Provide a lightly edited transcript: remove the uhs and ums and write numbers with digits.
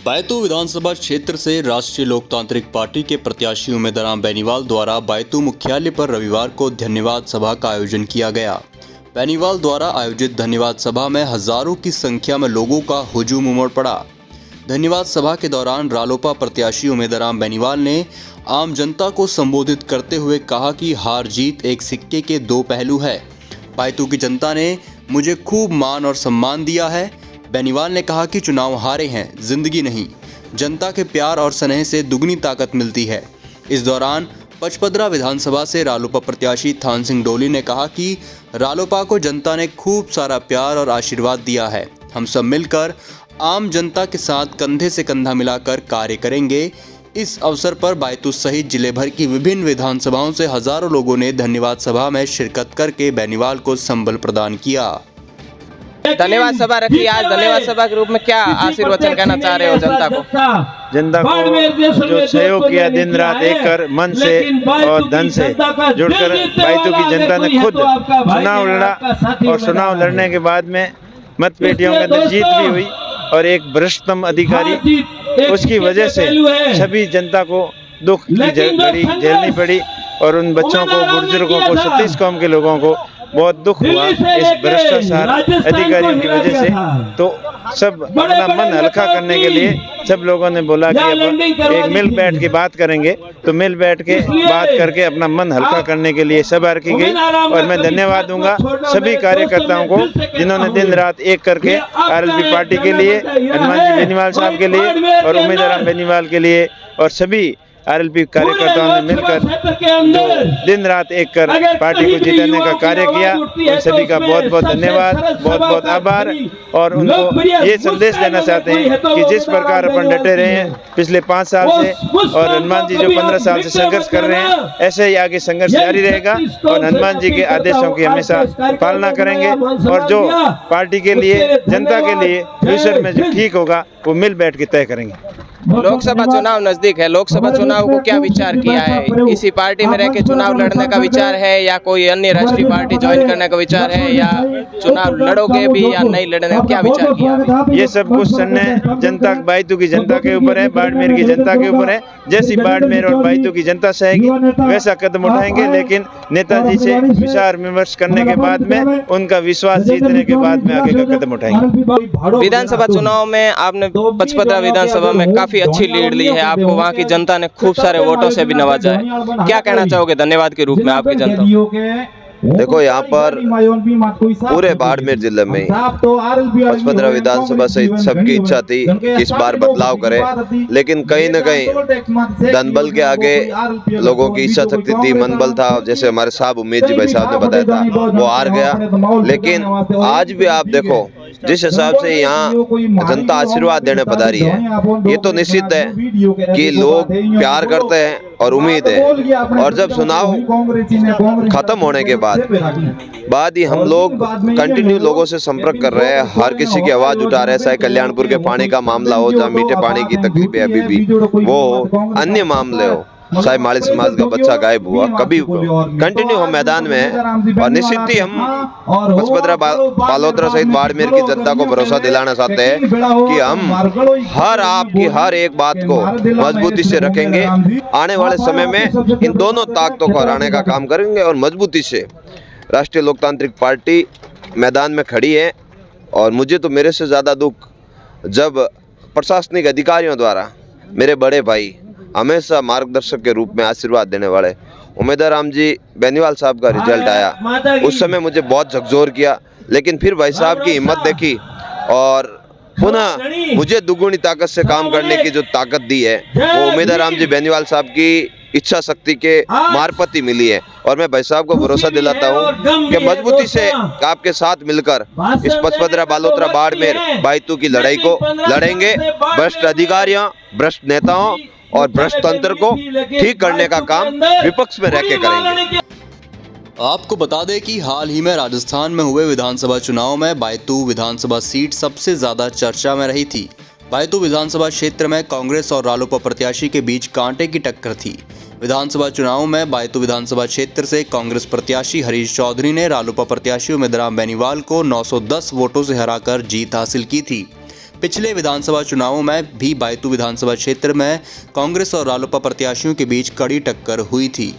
बैतू विधानसभा क्षेत्र से राष्ट्रीय लोकतांत्रिक पार्टी के प्रत्याशी उमेदवार बेनीवाल द्वारा बैतू मुख्यालय पर रविवार को धन्यवाद सभा का आयोजन किया गया। बेनीवाल द्वारा आयोजित धन्यवाद सभा में हजारों की संख्या में लोगों का हुजूम उमड़ पड़ा। धन्यवाद सभा के दौरान रालोपा प्रत्याशी उमेदवार बेनीवाल ने आम जनता को संबोधित करते हुए कहा कि हार जीत एक सिक्के के दो पहलू है। बैतू की जनता ने मुझे खूब मान और सम्मान दिया है। बेनीवाल ने कहा कि चुनाव हारे हैं, जिंदगी नहीं। जनता के प्यार और स्नेह से दुगनी ताकत मिलती है। इस दौरान पचपदरा विधानसभा से रालोपा प्रत्याशी थान सिंह डोली ने कहा कि रालोपा को जनता ने खूब सारा प्यार और आशीर्वाद दिया है। हम सब मिलकर आम जनता के साथ कंधे से कंधा मिलाकर कार्य करेंगे। इस अवसर पर बैतूल सहित जिले भर की विभिन्न विधानसभाओं से हजारों लोगों ने धन्यवाद सभा में शिरकत करके बेनीवाल को संबल प्रदान किया। धन्यवाद सभा रखी। आज धन्यवाद सभा के रूप में क्या आशीर्वचन कहना चाह रहे हो जनता को? जनता को जो सहयोग किया, दिन रात एक कर मन से और धन से जुड़कर बैतूल की जनता ने खुद चुनाव लड़ा और चुनाव लड़ने के बाद में मतपेटियों के अंदर जीत भी हुई और एक भ्रष्टतम अधिकारी, उसकी वजह से सभी जनता को दुख की घड़ी झेलनी पड़ी और उन बच्चों को, बुजुर्गों को, 36 कौम के लोगों को बहुत दुख हुआ इस भ्रष्टाचार अधिकारियों की वजह से। तो सब अपना मन हल्का करने के लिए सब लोगों ने बोला कि अब एक मिल बैठ के बात करेंगे। तो मिल बैठ के बात करके अपना मन हल्का करने के लिए सभा रखी गई। और मैं धन्यवाद दूंगा सभी कार्यकर्ताओं को जिन्होंने दिन रात एक करके आरएलपी पार्टी के लिए, हनुमान जी बेनीवाल साहब के लिए और उमेदवार बेनीवाल के लिए और सभी आरएलपी कार्यकर्ताओं ने मिलकर जो दिन रात एक कर पार्टी को जिताने का कार्य किया, उन सभी का बहुत बहुत धन्यवाद, बहुत बहुत आभार। और उनको ये संदेश देना चाहते हैं कि जिस प्रकार अपन डटे रहे हैं पिछले 5 साल से और हनुमान जी जो 15 साल से संघर्ष कर रहे हैं, ऐसे ही आगे संघर्ष जारी रहेगा और हनुमान जी के आदेशों की हमेशा पालना करेंगे। और जो पार्टी के लिए, जनता के लिए फ्यूचर में जो ठीक होगा वो मिल बैठ के तय करेंगे। लोकसभा चुनाव नजदीक है, लोकसभा चुनाव को क्या विचार किया है? इसी पार्टी में रह के चुनाव लड़ने का विचार है या कोई अन्य राष्ट्रीय पार्टी ज्वाइन करने का विचार है, या चुनाव लड़ोगे भी या नहीं लड़ने का क्या विचार किया? ये सब कुछ निर्णय जनता, बैतूल की जनता के ऊपर है, बाड़मेर की जनता के ऊपर है। जैसी बाड़मेर और बैतूल की जनता चाहेगी वैसा कदम उठाएंगे, लेकिन नेताजी से विचार विमर्श करने के बाद में, उनका विश्वास जीतने के बाद में आगे का कदम उठाएंगे। विधानसभा चुनाव में आपने पचपदरा विधानसभा में काफी अच्छी लीड ली है, आपको वहाँ की जनता ने खूब सारे वोटों से भी नवाजा है। क्या कहना चाहोगे धन्यवाद के रूप में आपकी जनता? देखो, यहाँ पर पूरे बाड़मेर जिले में पचपदरा विधानसभा सहित सबकी इच्छा थी कि इस बार बदलाव करे, लेकिन कहीं न कहीं धनबल के आगे लोगों की इच्छा शक्ति थी, मनबल था। जैसे हमारे साहब उम्मीद जी भाई साहब ने बताया था, वो हार गया। लेकिन आज भी आप देखो जिस हिसाब से यहाँ जनता आशीर्वाद देने पधारी है, ये तो निश्चित है कि लोग प्यार करते हैं और उम्मीद है। और जब चुनाव खत्म होने के बाद ही हम लोग कंटिन्यू लोगों से संपर्क कर रहे हैं, हर किसी की आवाज उठा रहे हैं, चाहे कल्याणपुर के पानी का मामला हो, जहाँ मीठे पानी की तकलीफ है अभी भी वो हो, अन्य मामले हो, चाहे माली समाज का बच्चा गायब हुआ, कभी कंटिन्यू हम मैदान में हैं। और निश्चित ही हम पचपदरा बालोतरा सहित बाड़मेर की जनता को भरोसा दिलाना चाहते हैं कि हम आपकी हर एक बात को मजबूती से रखेंगे। आने वाले समय में इन दोनों ताकतों को हराने का काम करेंगे और मजबूती से राष्ट्रीय लोकतांत्रिक पार्टी मैदान में खड़ी है। और मुझे तो मेरे से ज़्यादा दुख जब प्रशासनिक अधिकारियों द्वारा मेरे बड़े भाई, हमेशा मार्गदर्शक के रूप में आशीर्वाद देने वाले उमेदवार जी बेनीवाल साहब का रिजल्ट आया, उस समय मुझे बहुत झकझोर किया। लेकिन फिर भाई साहब की हिम्मत देखी और पुनः मुझे दुगुनी ताकत से काम करने की जो ताकत दी है, वो उमेदवार जी बेनीवाल साहब की इच्छा शक्ति के मार्फत ही मिली है। और मैं भाई साहब को भरोसा दिलाता हूँ कि मजबूती से आपके साथ मिलकर इस पचपदरा बालोतरा बाड़मेर बैतूल की लड़ाई को लड़ेंगे। भ्रष्ट अधिकारियों, भ्रष्ट नेताओं और भ्रष्ट तंत्र को ठीक करने का काम विपक्ष में रहकर करेंगे। आपको बता दें कि हाल ही में राजस्थान में हुए विधानसभा चुनाव में बैतूल विधानसभा सीट सबसे ज्यादा चर्चा में रही थी। बैतूल विधानसभा क्षेत्र में कांग्रेस और रालोपा प्रत्याशी के बीच कांटे की टक्कर थी। विधानसभा चुनाव में बैतूल विधानसभा क्षेत्र से कांग्रेस प्रत्याशी हरीश चौधरी ने रालोपा प्रत्याशी उमेदवार बेनीवाल को 910 वोटों से हराकर जीत हासिल की थी। पिछले विधानसभा चुनावों में भी बायतू विधानसभा क्षेत्र में कांग्रेस और रालोपा प्रत्याशियों के बीच कड़ी टक्कर हुई थी।